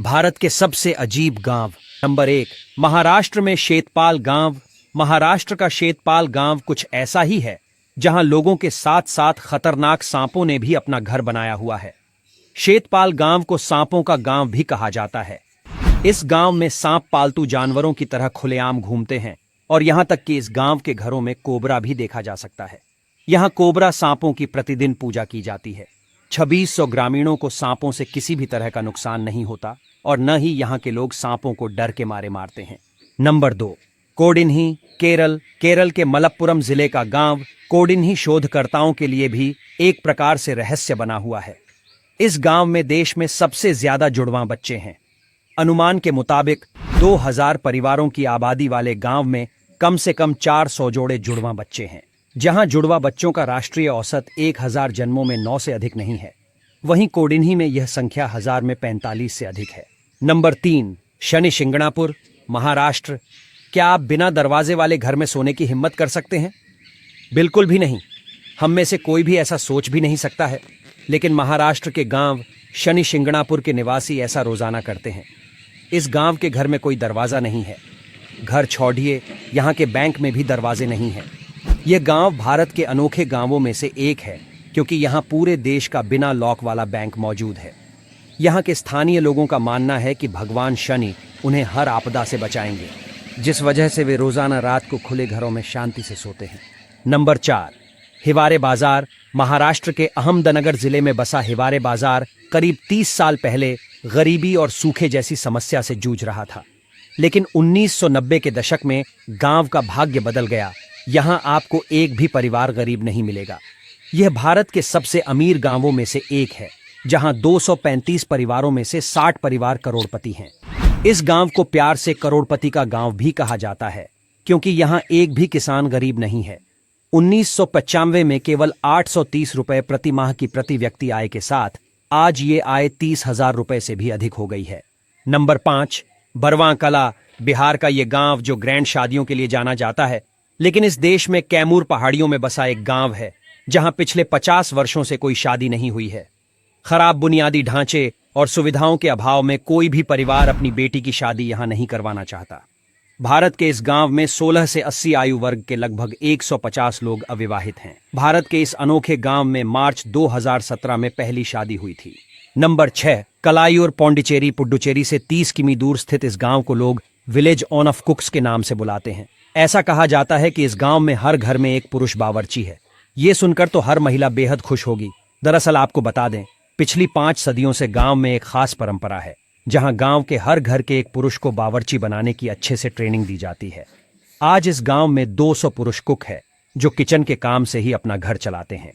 भारत के सबसे अजीब गांव। नंबर 1, महाराष्ट्र में शेतपाल गांव। महाराष्ट्र का शेतपाल गांव कुछ ऐसा ही है जहां लोगों के साथ साथ खतरनाक सांपों ने भी अपना घर बनाया हुआ है। शेतपाल गांव को सांपों का गांव भी कहा जाता है। इस गांव में सांप पालतू जानवरों की तरह खुलेआम घूमते हैं और यहां तक कि इस गांव के घरों में कोबरा भी देखा जा सकता है। यहां कोबरा सांपों की प्रतिदिन पूजा की जाती है। 2600 ग्रामीणों को सांपों से किसी भी तरह का नुकसान नहीं होता और न ही यहां के लोग सांपों को डर के मारे मारते हैं। नंबर 2, कोडिन्ही, केरल। केरल के मलप्पुरम जिले का गांव कोडिन्ही शोधकर्ताओं के लिए भी एक प्रकार से रहस्य बना हुआ है। इस गांव में देश में सबसे ज्यादा जुड़वां बच्चे हैं। अनुमान के मुताबिक 2000 परिवारों की आबादी वाले गांव में कम से कम 400 जोड़े जुड़वां बच्चे हैं। जहां जुड़वा बच्चों का राष्ट्रीय औसत 1000 जन्मों में 9 से अधिक नहीं है, वहीं कोडिन्ही में यह संख्या 1000 में 45 से अधिक है। नंबर 3, शनि शिंगणापुर, महाराष्ट्र। क्या आप बिना दरवाजे वाले घर में सोने की हिम्मत कर सकते हैं? बिल्कुल भी नहीं। हम में से कोई भी ऐसा सोच भी नहीं सकता है, लेकिन महाराष्ट्र के गांव शनि शिंगणापुर के निवासी ऐसा रोजाना करते हैं। इस गांव के घर में कोई दरवाजा नहीं है। घर छोड़िए, यहाँ के बैंक में भी दरवाजे नहीं हैं। यह गांव भारत के अनोखे गांवों में से एक है क्योंकि यहाँ पूरे देश का बिना लॉक वाला बैंक मौजूद है। यहाँ के स्थानीय लोगों का मानना है कि भगवान शनि उन्हें हर आपदा से बचाएंगे, जिस वजह से वे रोजाना रात को खुले घरों में शांति से सोते हैं। नंबर 4, हिवारे बाजार। महाराष्ट्र के अहमदनगर जिले में बसा हिवारे बाजार करीब 30 साल पहले गरीबी और सूखे जैसी समस्या से जूझ रहा था, लेकिन 1990 के दशक में गांव का भाग्य बदल गया। यहां आपको एक भी परिवार गरीब नहीं मिलेगा। यह भारत के सबसे अमीर गांवों में से एक है, जहां 235 परिवारों में से 60 परिवार करोड़पति हैं। इस गांव को प्यार से करोड़पति का गांव भी कहा जाता है क्योंकि यहां एक भी किसान गरीब नहीं है। 1995 में केवल 830 रुपए प्रति माह की प्रति व्यक्ति आय के साथ आज ये आय 30,000 रुपए से भी अधिक हो गई है। नंबर 5, बरवां कला। बिहार का ये गांव जो ग्रैंड शादियों के लिए जाना जाता है, लेकिन इस देश में कैमूर पहाड़ियों में बसा एक गांव है जहां पिछले 50 वर्षों से कोई शादी नहीं हुई है। खराब बुनियादी ढांचे और सुविधाओं के अभाव में कोई भी परिवार अपनी बेटी की शादी यहां नहीं करवाना चाहता। भारत के इस गांव में 16 से 80 आयु वर्ग के लगभग 150 लोग अविवाहित हैं। भारत के इस अनोखे गांव में मार्च 2017 में पहली शादी हुई थी। नंबर 6, कलायूर, पौंडीचेरी। पुडुचेरी से 30 किमी दूर स्थित इस गांव को लोग विलेज ऑफ कुक्स के नाम से बुलाते हैं। ऐसा कहा जाता है कि इस गांव में हर घर में एक पुरुष बावर्ची है। ये सुनकर तो हर महिला बेहद खुश होगी। दरअसल आपको बता दें, पिछली 5 सदियों से गांव में एक खास परंपरा है जहां गांव के हर घर के एक पुरुष को बावर्ची बनाने की अच्छे से ट्रेनिंग दी जाती है। आज इस गांव में 200 पुरुष कुक है जो किचन के काम से ही अपना घर चलाते हैं।